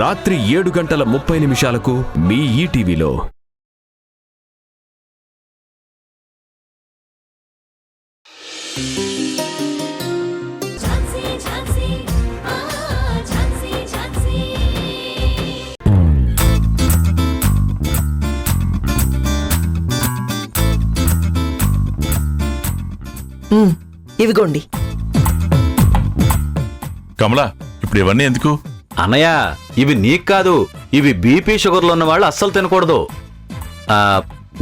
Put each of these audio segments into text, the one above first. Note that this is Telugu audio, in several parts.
రాత్రి 7:30 మీ ఈటీవీలో. ఇవిగోండి. కమలా, ఇప్పుడు ఇవన్నీ ఎందుకు? అన్నయ్య, ఇవి నీకు కాదు, ఇవి బీపీ షుగర్లు ఉన్న వాళ్ళు అస్సలు తినకూడదు.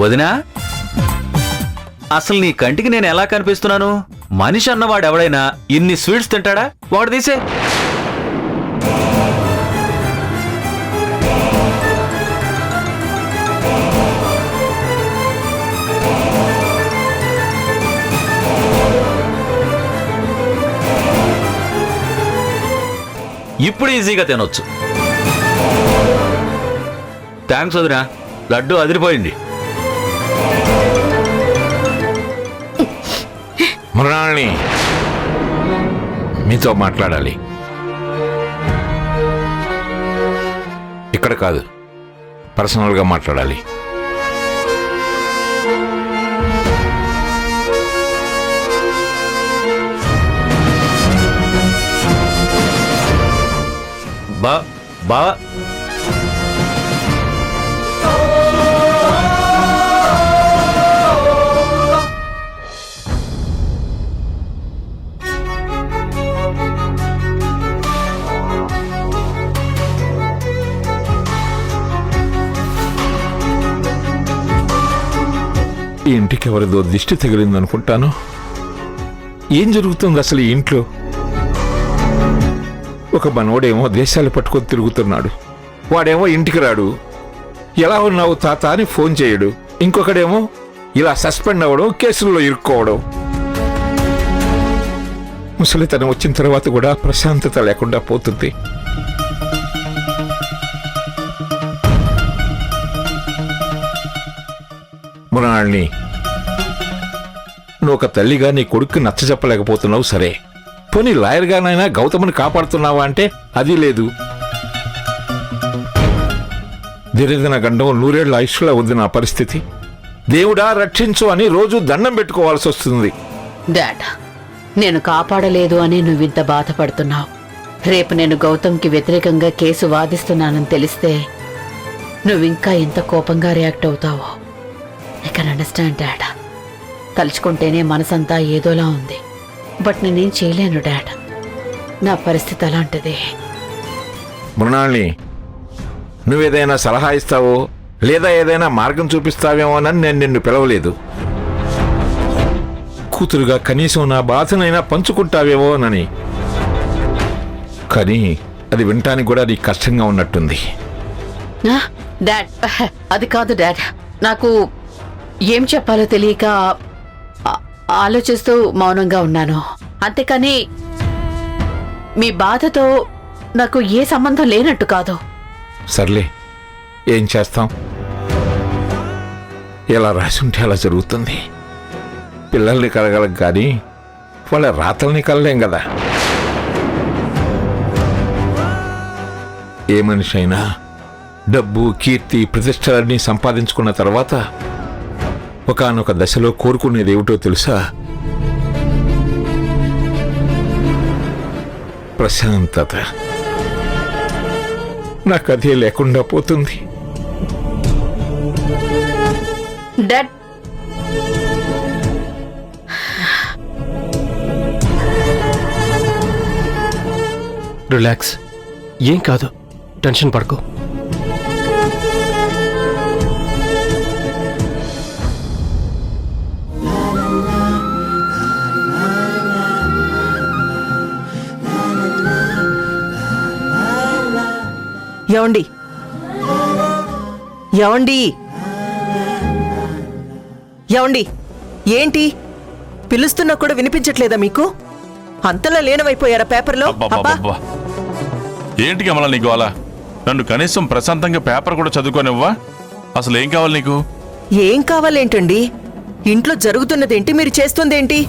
వదినా, అసలు నీ కంటికి నేను ఎలా కనిపిస్తున్నాను? మనిషి అన్నవాడు ఎవడైనా ఇన్ని స్వీట్స్ తింటాడా? వాడు తీసే. ఇప్పుడు ఈజీగా తినొచ్చు. థ్యాంక్స్ వదినా, లడ్డు అదిరిపోయింది. మృణాల్ని, మీతో మాట్లాడాలి. ఇక్కడ కాదు, పర్సనల్గా మాట్లాడాలి. బా ఈ ఇంటికి ఎవరిదో దిష్టి తగిలిందనుకుంటాను. ఏం జరుగుతుంది అసలు ఈ ఇంట్లో? ఒక మనోడేమో దేశాలు పట్టుకొని తిరుగుతున్నాడు, వాడేమో ఇంటికి రాడు. ఎలా ఉన్నావు తాత అని ఫోన్ చేయడు. ఇంకొకడేమో ఇలా సస్పెండ్ అవ్వడం, కేసుల్లో ఇరుక్కోవడం. ముసలితనం వచ్చిన తర్వాత కూడా ప్రశాంతత లేకుండా పోతుంది. మృణాల్ని, నువ్వు ఒక తల్లిగా నీ కొడుక్కి నచ్చ చెప్పలేకపోతున్నావు సరే, పోనీ లాయర్గానైనా గౌతమ్ని కాపాడుతున్నావా అంటే అది లేదు. దిరేదిన గండం 100 ఏళ్ల ఆయుష్లా ఉంది నా పరిస్థితి. దేవుడా రక్షించు అని రోజు దండం పెట్టుకోవాల్సి వస్తుంది. డాడ్, నేను కాపాడలేదు అని నువ్వింత బాధపడుతున్నావు. రేపు నేను గౌతమ్కి వ్యతిరేకంగా కేసు వాదిస్తున్నానని తెలిస్తే నువ్వింకా ఎంత కోపంగా రియాక్ట్ అవుతావో. I can understand dad. తలుచుకుంటేనే మనసంతా ఏదోలా ఉంది. బట్ నేనేం చేయలేను డాడ్, నా పరిస్థితి అలాంటిది. మృణాల్ని, నువ్వేదైనా సలహా ఇస్తావో లేదా ఏదైనా మార్గం చూపిస్తావేమోనని నేను నిన్ను పిలవలేదు. కూతురుగా కనీసం నా బాధనైనా పంచుకుంటావేమోనని. కానీ అది వినటానికి కూడా నీకు కష్టంగా ఉన్నట్టుంది. డాడ్, అది కాదు డాడ్. నాకు ఏం చెప్పాలో తెలియక ఆలోచిస్తూ మౌనంగా ఉన్నాను. అంతేకాని మీ బాధతో నాకు ఏ సంబంధం లేనట్టు కాదు. సర్లే, ఏం చేస్తాం? ఎలా రాసుంటే అలా జరుగుతుంది. పిల్లల్ని కలగలం కానీ వాళ్ళ రాతల్ని కలలేం కదా. ఏ మనిషి అయినా డబ్బు, కీర్తి, ప్రతిష్టలన్నీ సంపాదించుకున్న తర్వాత ఒకానొక దశలో కోరుకునేది ఏమిటో తెలుసా? ప్రశాంతత. నాకు అదే లేకుండా పోతుంది. డాడ్, రిలాక్స్, ఏం కాదు, టెన్షన్ పడకు. ఏవండి, ఏవండి, ఏవండి, ఏంటి పిలుస్తున్నా కూడా వినిపించట్లేదా మీకు? అంతలా లీనమైపోయారా పేపర్లో? ఏంటి కమలా నీకు అలా? నన్ను కనీసం ప్రశాంతంగా పేపర్ కూడా చదువుకోనివ్వా? అసలు ఏం కావాలి నీకు? ఏం కావాలేంటండి? ఇంట్లో జరుగుతున్నదేంటి, మీరు చేస్తుందేంటి?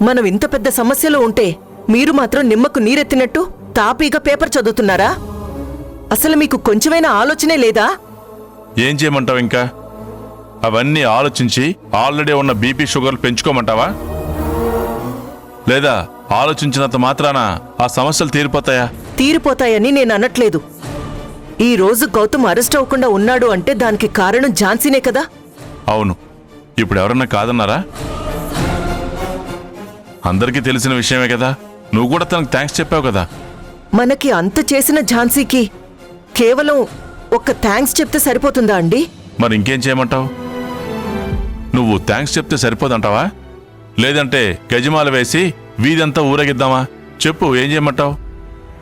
మనం ఇంత పెద్ద సమస్యలో ఉంటే మీరు మాత్రం నిమ్మకు నీరెత్తినట్టు తాపీగా పేపర్ చదువుతున్నారా? అసలు మీకు కొంచెమైనా ఆలోచనే లేదా? ఏం చేయమంటావు ఇంకా? అవన్నీ ఆలోచించి ఆల్రెడీ ఉన్న బీపీ షుగర్లు పెంచుకోమంటావా? లేదా ఆలోచించినంత మాత్రాన ఆ సమస్యలు తీరిపోతాయా? తీరిపోతాయని నేను అనట్లేదు. ఈ రోజు గౌతమ్ అరెస్ట్ అవ్వకుండా ఉన్నాడు అంటే దానికి కారణం ఝాన్సీనే కదా? అవును. ఇప్పుడు ఎవరన్నా కాదన్నారా? అందరికీ తెలిసిన విషయమే కదా. నువ్వు కూడా తనకు థ్యాంక్స్ చెప్పావు కదా. మనకి అంత చేసిన ఝాన్సీకి కేవలం ఒక్క థ్యాంక్స్ చెప్తే సరిపోతుందా అండి? మరి ఇంకేం చేయమంటావు? నువ్వు థ్యాంక్స్ చెప్తే సరిపోదంటావా? లేదంటే గజమాల వేసి వీధంతా ఊరేగిద్దామా? చెప్పు, ఏం చేయమంటావు?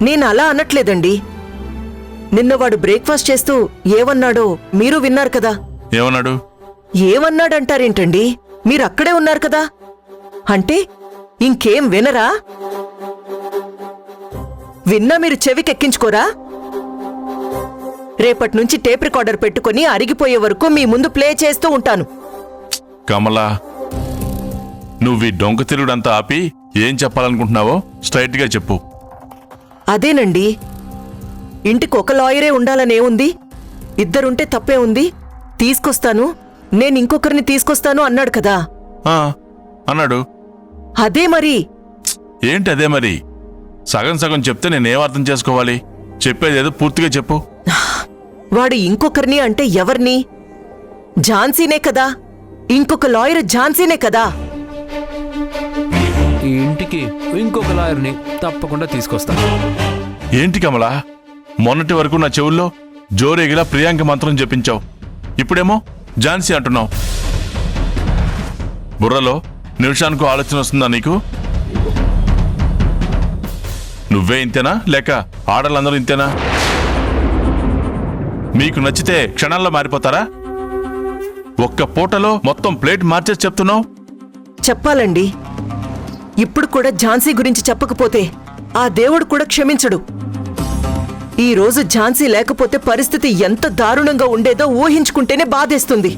నేను అలా అనట్లేదండి. నిన్న వాడు బ్రేక్ఫాస్ట్ చేస్తూ ఏమన్నాడో మీరు విన్నారు కదా. ఏమన్నాడు? ఏమన్నాడంటారేంటండి? మీరక్కడే ఉన్నారు కదా. అంటే ఇంకేం వినరా? విన్నా మీరు చెవికెక్కించుకోరా? రేపటి నుంచి టేప్ రికార్డర్ పెట్టుకుని అరిగిపోయే వరకు మీ ముందు ప్లే చేస్తూ ఉంటాను. కమలా, నువ్వు ఈ డొంక తిరుగుడంతా ఆపి ఏం చెప్పాలనుకుంటున్నావో స్ట్రైట్గా చెప్పు. అదేనండి, ఇంటికి ఒక లాయరే ఉండాలనే ఉంది. ఇద్దరుంటే తప్పే ఉంది. తీసుకొస్తాను, నేను ఇంకొకరిని తీసుకొస్తాను అన్నాడు కదా. ఆ, అన్నాడు. అదే మరి. ఏంటి అదే మరి? సగం సగం చెప్తే నేనేం అర్థం చేసుకోవాలి? చెప్పేదేదో పూర్తిగా చెప్పు. వాడు ఇంకొకరిని అంటే ఎవరిని? ఝాన్సీనే కదా. ఇంకొక లాయర్ ఝాన్సీనే కదా. ఈ ఇంటికి ఇంకొక లాయర్ని తప్పకుండా తీసుకొస్తాను. ఏంటి కమలా, మొన్నటి వరకు నా చెవుల్లో జోరేగిలా ప్రియాంక మంత్రం చెప్పించావు. ఇప్పుడేమో ఝాన్సీ అంటున్నావు. బుర్రలో నిమిషానికి ఆలోచన వస్తుందా నీకు? నువ్వే ఇంతేనా, లేక ఆడలందరూ ఇంతేనా? మీకు నచ్చితే క్షణాల్లో మారిపోతారా? ఒక్క పూటలో మొత్తం ప్లేట్ మార్చేసి చెప్తున్నావు. చెప్పాలండి. ఇప్పుడు కూడా ఝాన్సీ గురించి చెప్పకపోతే ఆ దేవుడు కూడా క్షమించడు. ఈ రోజు ఝాన్సీ లేకపోతే పరిస్థితి ఎంత దారుణంగా ఉండేదో ఊహించుకుంటేనే బాధేస్తుంది.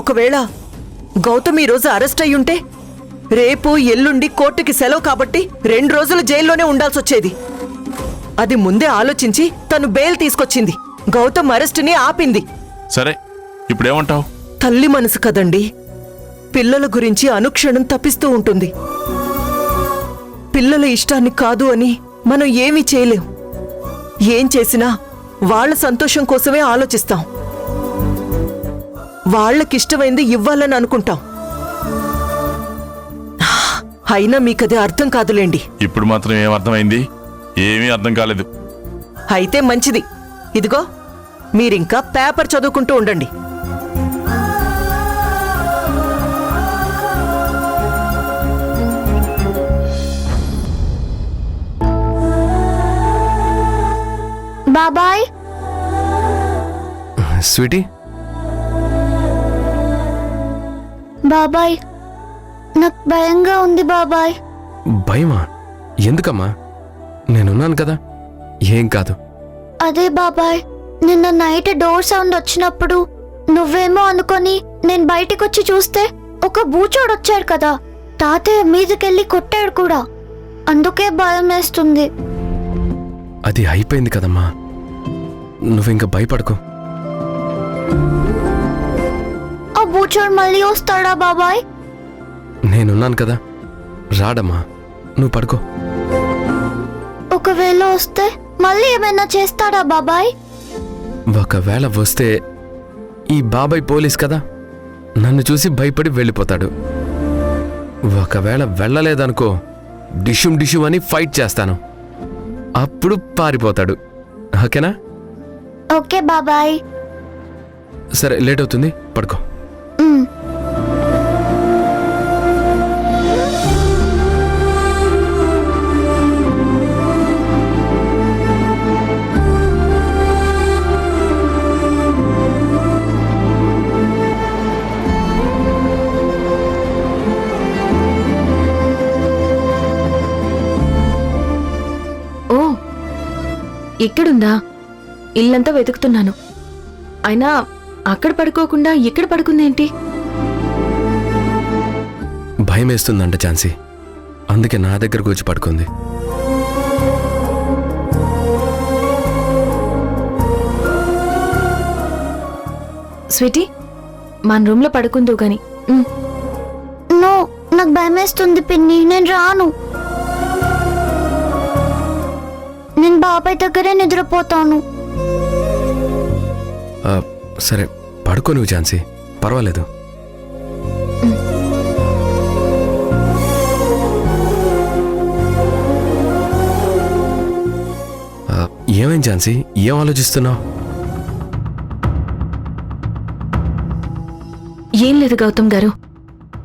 ఒకవేళ గౌతమ్ ఈ రోజు అరెస్ట్ అయ్యుంటే రేపు ఎల్లుండి కోర్టుకి సెలవు కాబట్టి 2 రోజులు జైల్లోనే ఉండాల్సొచ్చేది. అది ముందే ఆలోచించి తను బెయిల్ తీసుకొచ్చింది. గౌతమ్ అరెస్టుని ఆపింది. సరే, ఇప్పుడేమంటావు? తల్లి మనసు కదండి. పిల్లల గురించి అనుక్షణం తప్పిస్తూ ఉంటుంది. పిల్లల ఇష్టాన్ని కాదు అని మనం ఏమీ చేయలేం. ఏం చేసినా వాళ్ళ సంతోషం కోసమే ఆలోచిస్తాం. వాళ్ళకిష్టమైంది ఇవ్వాలని అనుకుంటాం. అయినా మీకది అర్థం కాదులేండి. ఇప్పుడు మాత్రం ఏం అర్థమైంది? ఏమీ అర్థం కాలేదు. అయితే మంచిది. ఇదిగో, మీరింకా పేపర్ చదువుకుంటూ ఉండండి. బాబాయ్. స్వీటీ, బాబాయ్, నాకు భయంగా ఉంది బాబాయ్. భయమా? ఎందుకమ్మా? నేనున్నాను కదా, ఏం కాదు. అదే బాబాయ్, నిన్న నైట్ డోర్ సౌండ్ వచ్చినప్పుడు నువ్వేమో అనుకొని నేను బయటికొచ్చి చూస్తే ఒక బూచోడొచ్చాడు కదా. తాతయ్య మీదకెళ్ళి కొట్టాడు కూడా. అందుకే భయం వేస్తుంది. అది అయిపోయింది కదమ్మా, నువ్వింక భయపడకు. ఆ బూచోడు మళ్ళీ వస్తాడా బాబాయ్? నేనున్నాను కదా, రాడమ్మా, నువ్వు పడుకో. ఒకవేళ వస్తే మళ్ళీ ఏమైనా చేస్తాడా బాబాయ్? ఒకవేళ వస్తే ఈ బాబాయ్ పోలీస్ కదా, నన్ను చూసి భయపడి వెళ్ళిపోతాడు. ఒకవేళ వెళ్ళలేదనుకో, డిషుమ్ డిషుమ్ అని ఫైట్ చేస్తాను, అప్పుడు పారిపోతాడు. ఓకేనా? ఓకే బాబాయ్. సరే, లేట్ అవుతుంది, పడుకో. ఇక్కడుందా? ఇల్లంతా వెతుకుతున్నాను. అయినా అక్కడ పడుకోకుండా ఇక్కడ పడుకుందేంటి? భయం వేస్తుందంట ఝాన్సీ, అందుకే నా దగ్గరకు వచ్చి పడుకుంది. స్వీటీ మన రూమ్ లో పడుకుందు గాని నో, నాకు భయమేస్తుంది పిన్ని, నేను రాను. నేను బాబాయ్ దగ్గరే నిద్రపోతాను. సరే పడుకో నువ్వు ఝాన్సీ, పర్వాలేదు. ఏమైంది ఝాన్సీ, ఏం ఆలోచిస్తున్నావు? ఏం లేదు గౌతమ్ గారు,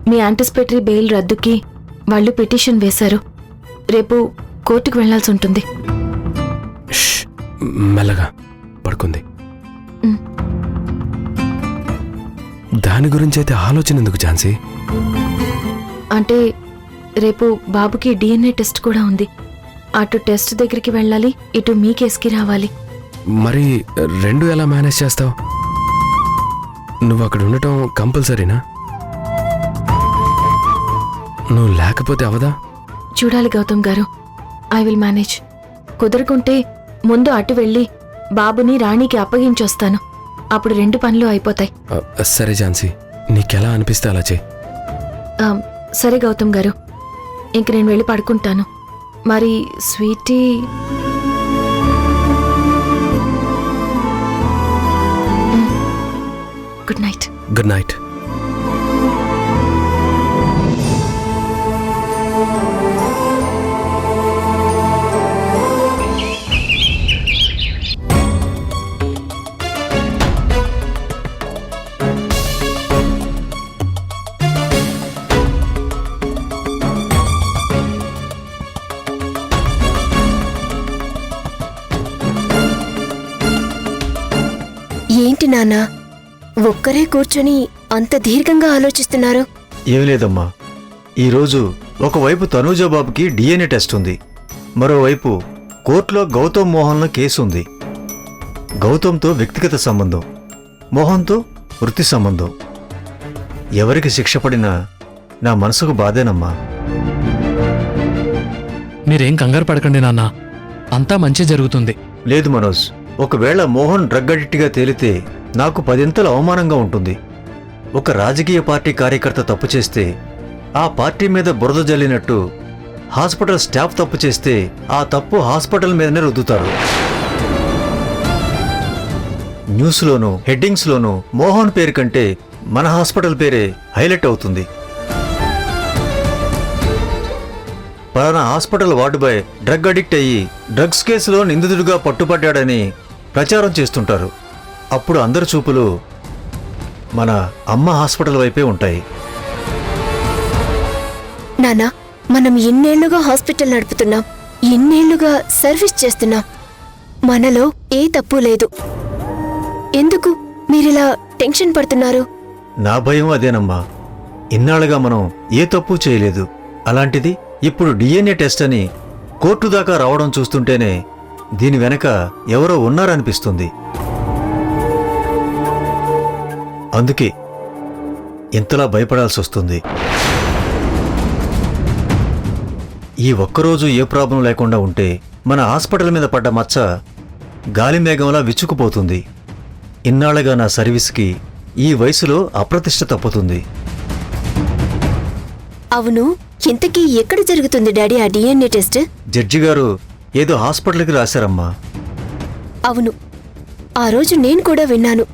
మీ యాంటిసిపేటరీ బెయిల్ రద్దుకి వాళ్ళు పిటిషన్ వేశారు. రేపు కోర్టుకు వెళ్లాల్సి ఉంటుంది. ష్, మెల్లగా పడుకుంది. దాని గురించి అయితే ఆలోచన ఎందుకు ఝాన్సీ? అంటే రేపు బాబుకి డిఎన్ఏ టెస్ట్ కూడా ఉంది. అటు టెస్ట్ దగ్గరికి వెళ్ళాలి, ఇటు మీ కేసుకి రావాలి. మరి రెండు ఎలా మేనేజ్ చేస్తావు? నువ్వు అక్కడ ఉండటం కంపల్సరీనా? నువ్వు లేకపోతే అవదా? చూడాలి గౌతమ్ గారు, ఐ విల్ మేనేజ్. కుదరకుంటే ముందు అటు వెళ్ళి బాబుని రాణికి అప్పగించొస్తాను. అప్పుడు 2 పనులు అయిపోతాయి. సరే ఝాన్సీ, నీకెలా అనిపిస్తే అలా చేయి. సరే గౌతమ్ గారు, ఇంక నేను వెళ్ళి పడుకుంటాను. మరి sweetie good night. Good night. ఏంటి నాన్నా, ఒక్కరే కూర్చొని అంత దీర్ఘంగా ఆలోచిస్తున్నారు? ఏమి లేదమ్మా, ఈరోజు ఒకవైపు తనూజ బాబుకి డిఎన్ఏ టెస్ట్ ఉంది, మరోవైపు కోర్టులో గౌతమ్ మోహన్ల కేసు ఉంది. గౌతమ్తో వ్యక్తిగత సంబంధం, మోహన్తో వృత్తి సంబంధం. ఎవరికి శిక్ష పడినా నా మనసుకు బాధేనమ్మా. మీరేం కంగారు పడకండి నాన్న, అంతా మంచి జరుగుతుంది. లేదు మనోజ్, ఒకవేళ మోహన్ డ్రగ్ అడిక్ట్గా తేలితే నాకు 10 అవమానంగా ఉంటుంది. ఒక రాజకీయ పార్టీ కార్యకర్త తప్పు చేస్తే ఆ పార్టీ మీద బురద జల్లినట్టు హాస్పిటల్ స్టాఫ్ తప్పు చేస్తే ఆ తప్పు హాస్పిటల్ మీదనే రుద్దుతారు. న్యూస్లోనూ హెడ్డింగ్స్లోనూ మోహన్ పేరు కంటే మన హాస్పిటల్ పేరే హైలైట్ అవుతుంది. పలానా hospital ward boy drug addict అయ్యి డ్రగ్స్ కేసులో నిందితుడిగా పట్టుపడ్డాడని ప్రచారం చేస్తుంటారు. అప్పుడు అందరి చూపులు మన అమ్మ హాస్పిటల్ వైపే ఉంటాయి. నానా, మనం ఇన్నేళ్లుగా హాస్పిటల్ నడుపుతున్నాం, ఇన్నేళ్లుగా సర్వీస్ చేస్తున్నాం. మనలో ఏ తప్పు లేదు. ఎందుకు మీరిలా టెన్షన్ పడుతున్నారు? నా భయం అదేనమ్మా. ఇన్నాళ్ళుగా మనం ఏ తప్పు చేయలేదు. అలాంటిది ఇప్పుడు డిఎన్ఏ టెస్ట్ అని కోర్టు దాకా రావడం చూస్తుంటేనే దీని వెనక ఎవరో ఉన్నారనిపిస్తుంది. అందుకే ఇంతలా భయపడాల్సి వస్తుంది. ఈ ఒక్కరోజు ఏ ప్రాబ్లం లేకుండా ఉంటే మన హాస్పిటల్ మీద పడ్డ మచ్చ గాలి మేఘంలా విచ్చుకుపోతుంది. ఇన్నాళ్ళగా నా సర్వీస్కి ఈ వయసులో అప్రతిష్ట తప్పుతుంది. అవును, ఇంతకీ ఎక్కడ జరుగుతుంది డాడీ ఆ డిఎన్ఏ టెస్ట్? జడ్జి గారు ఏదో హాస్పిటల్కి రాశారమ్మా. అవును, ఆ రోజు నేను కూడా విన్నాను,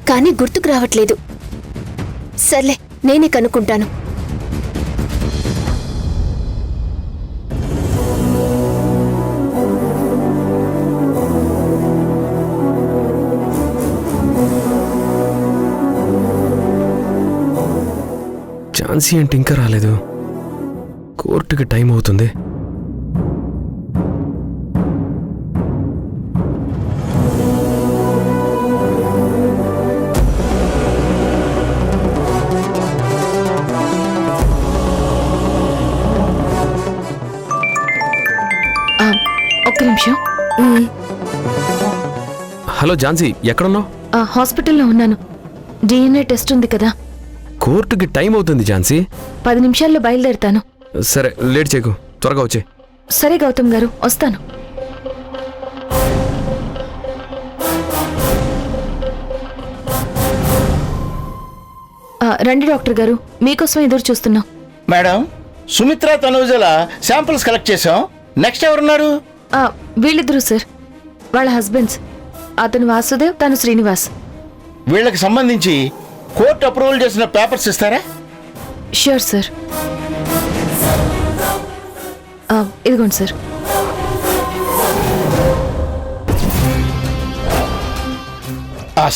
కానీ గుర్తుకు రావట్లేదు. సర్లే, నేనే కనుక్కుంటాను. ఝాన్సీ ఏంటి ఇంకా రాలేదు? కోర్టుకి టైం అవుతుంది. ఒక్క నిమిషం. హలో ఝాన్సీ, ఎక్కడున్నావు? హాస్పిటల్లో ఉన్నాను. డిఎన్ఏ టెస్ట్ ఉంది కదా. కోర్టుకి టైం అవుతుంది ఝాన్సీ. 10 నిమిషాల్లో బయలుదేరుతాను. సరే, లేట్ చేయకు, త్వరగా వచ్చే. సరే గౌతమ్ గారు, వస్తాను. రండి డాక్టర్ గారు, మీకోసం ఎదురు చూస్తున్నాం. మేడం, సుమిత్ర తనూజల శాంపిల్స్ కలెక్ట్ చేసాం. నెక్స్ట్ ఎవరున్నారు? వీళ్ళిద్దరూ సార్, వాళ్ళ హస్బెండ్స్. అతను వాసుదేవ్, తను శ్రీనివాస్. వీళ్ళకి సంబంధించి కోర్టు అప్రూవల్ చేసిన పేపర్స్ ఇస్తారా? Sure sir. ఇదిగోండి సార్.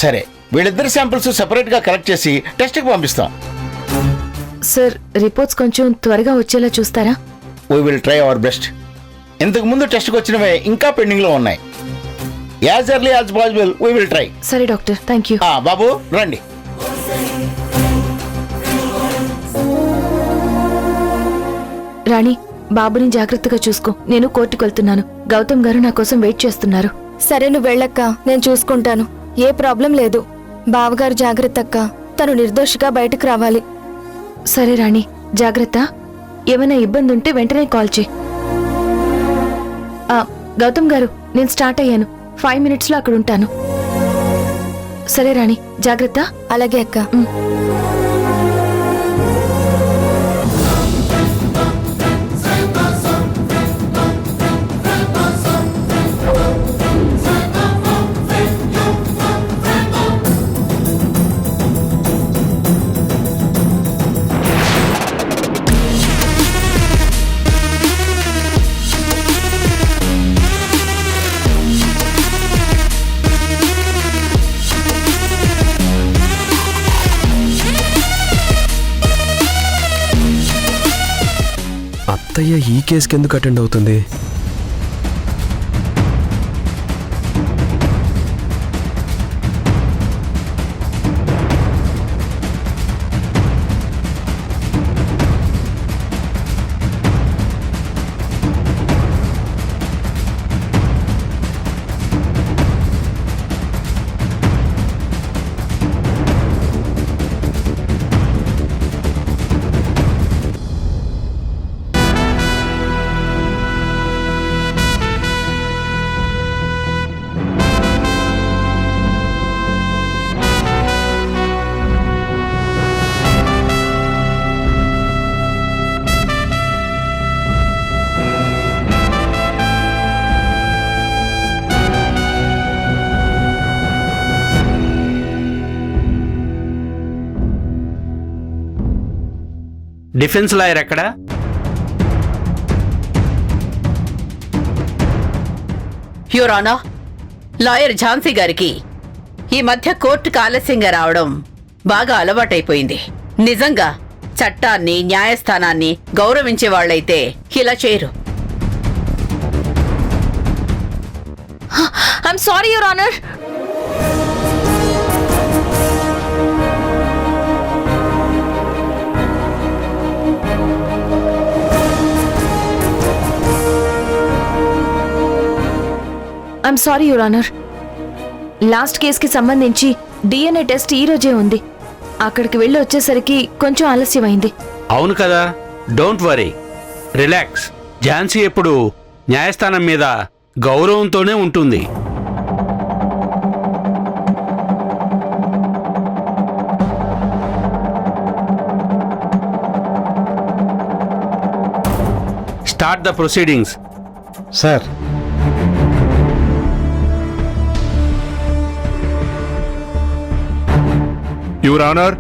సరే, వీళ్ళిద్దరి శాంపిల్స్ సెపరేట్ గా కలెక్ట్ చేసి టెస్ట్కి పంపిస్తాం. సార్, రిపోర్ట్స్ కొంచెం త్వరగా వచ్చేలా చూస్తారా? We will try our best. ఇంతకు ముందు టెస్ట్కి వచ్చినవే ఇంకా పెండింగ్ లో ఉన్నాయి. As early as possible we will try. సరే డాక్టర్, థ్యాంక్ యూ. బాబు రండి. రాణి, బాబుని జాగ్రత్తగా చూసుకో. నేను కోర్టుకు వెళ్తున్నాను. గౌతమ్ గారు నా కోసం వెయిట్ చేస్తున్నారు. సరే, నువ్వు వెళ్ళక్క, నేను చూసుకుంటాను. ఏ ప్రాబ్లం లేదు. బావగారు జాగ్రత్త అక్క, తను నిర్దోషిగా బయటకు రావాలి. సరే రాణి, జాగ్రత్త. ఏమైనా ఇబ్బంది ఉంటే వెంటనే కాల్ చేయి. గౌతమ్ గారు, నేను స్టార్ట్ అయ్యాను. 5 minutesలో అక్కడ ఉంటాను. సరే రాణి, జాగ్రత్త. అలాగే అక్క. అత్తయ్య ఈ కేసుకి ఎందుకు అటెండ్ అవుతుంది? డిఫెన్స్ లాయర్ ఎక్కడా? యువర్ ఆనర్, లాయర్ ఝాన్సీ గారికి ఈ మధ్య కోర్టుకు ఆలస్యంగా రావడం బాగా అలవాటైపోయింది. నిజంగా చట్టాన్ని, న్యాయస్థానాన్ని గౌరవించే వాళ్ళైతే ఇలా చేయరు. I'm sorry your honour. I'm sorry your honour. Last కేసుకి సంబంధించి డిఎన్ఏ టెస్ట్ ఈ రోజే ఉంది. అక్కడికి వెళ్ళి వచ్చేసరికి కొంచెం ఆలస్యమైంది. అవును కదా, డోంట్ వరీ, రిలాక్స్. ఝాన్సీ ఎప్పుడు న్యాయస్థానం మీద గౌరవంతోనే ఉంటుంది. Start the proceedings. Sir, your honour,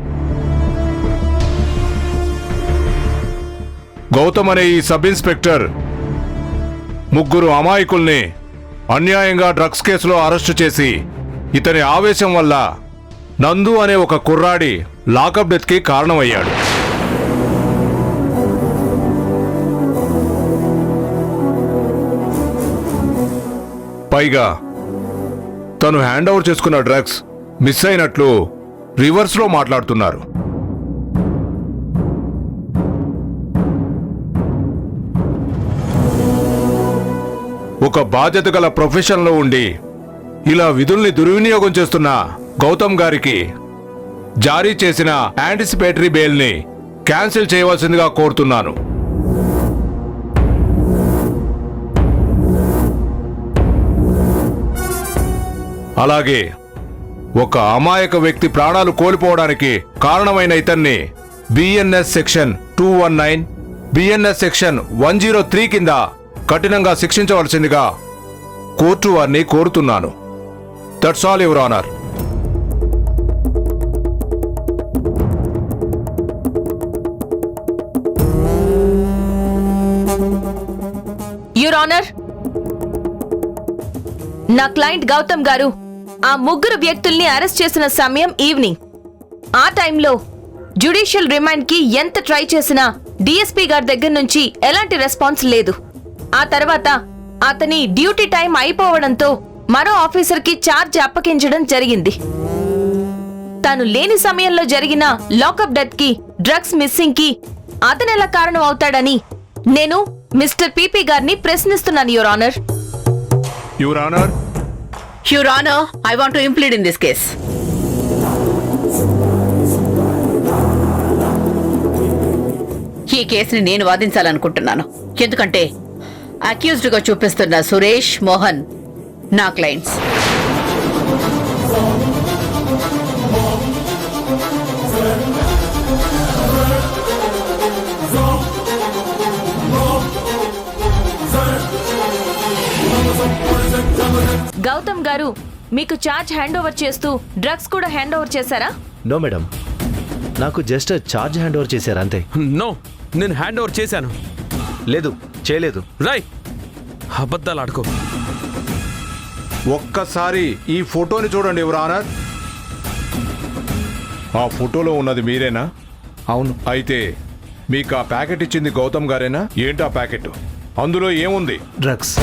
Gautam అనే ఈ సబ్ ఇన్స్పెక్టర్ ముగ్గురు అమాయకుల్ని అన్యాయంగా డ్రగ్స్ కేసులో అరెస్టు చేసి ఇతని ఆవేశం వల్ల నందు అనే ఒక కుర్రాడి లాకప్ డెత్కి కారణమయ్యాడు. పైగా తను హ్యాండ్ ఓవర్ చేసుకున్న డ్రగ్స్ మిస్ అయినట్లు రివర్స్లో మాట్లాడుతున్నారు. ఒక బాధ్యత గల ప్రొఫెషన్లో ఉండి ఇలా విధుల్ని దుర్వినియోగం చేస్తున్న గౌతమ్ గారికి జారీ చేసిన యాంటిసిపేటరీ బెయిల్ని క్యాన్సిల్ చేయవలసిందిగా కోరుతున్నాను. అలాగే ఒక అమాయక వ్యక్తి ప్రాణాలు కోల్పోవడానికి కారణమైన ఇతన్ని బిఎన్ఎస్ సెక్షన్ 219, బిఎన్ఎస్ సెక్షన్ 103 కింద కఠినంగా శిక్షించవలసిందిగా కోర్టు వారిని కోరుతున్నాను. That's all your honour. Your honour, నా క్లయింట్ గౌతమ్ గారు ఆ ముగ్గురు వ్యక్తుల్ని అరెస్ట్ చేసిన సమయం ఈవినింగ్. ఆ టైంలో జ్యుడిషియల్ రిమాండ్ కి ఎంత ట్రై చేసినా డిఎస్పీ గారి దగ్గర నుంచి ఎలాంటి రెస్పాన్స్ లేదు. ఆ తర్వాత అతని డ్యూటీ టైం అయిపోవడంతో మరో ఆఫీసర్ కి ఛార్జ్ అప్పగించడం జరిగింది. తను లేని సమయంలో జరిగిన లాకప్ డెత్ కి, డ్రగ్స్ మిస్సింగ్ కి అతనెలా కారణం అవుతాడని నేను మిస్టర్ పీపీ గారిని ప్రశ్నిస్తున్నాను your honour. Your honour, your honour, I want to implead in this case. ఈ కేసుని నేను వాదించాలనుకుంటున్నాను. ఎందుకంటే అక్యూజ్డ్ గా చూపిస్తున్న సురేష్, మోహన్ నా క్లయింట్స్. గౌతమ్ గారు మీకు ఛార్జ్ హ్యాండ్ ఓవర్ చేస్తూ డ్రగ్స్ కూడా హ్యాండ్ ఓవర్ చేశారా? నో మేడం, నాకు జస్ట్ ఛార్జ్ హ్యాండ్ ఓవర్ చేశారు అంతే. నో, నేను హ్యాండ్ ఓవర్ చేశాను. లేదు, చేయలేదు. రై, అబద్ధాలు ఆడుకో. ఒక్కసారి ఈ ఫోటోని చూడండి యువర్ ఆనర్. ఆ ఫోటోలో ఉన్నది మీరేనా? అవును. అయితే మీకు ఆ ప్యాకెట్ ఇచ్చింది గౌతమ్ గారేనా? ఏంటి ఆ ప్యాకెట్? అందులో ఏముంది? డ్రగ్స్.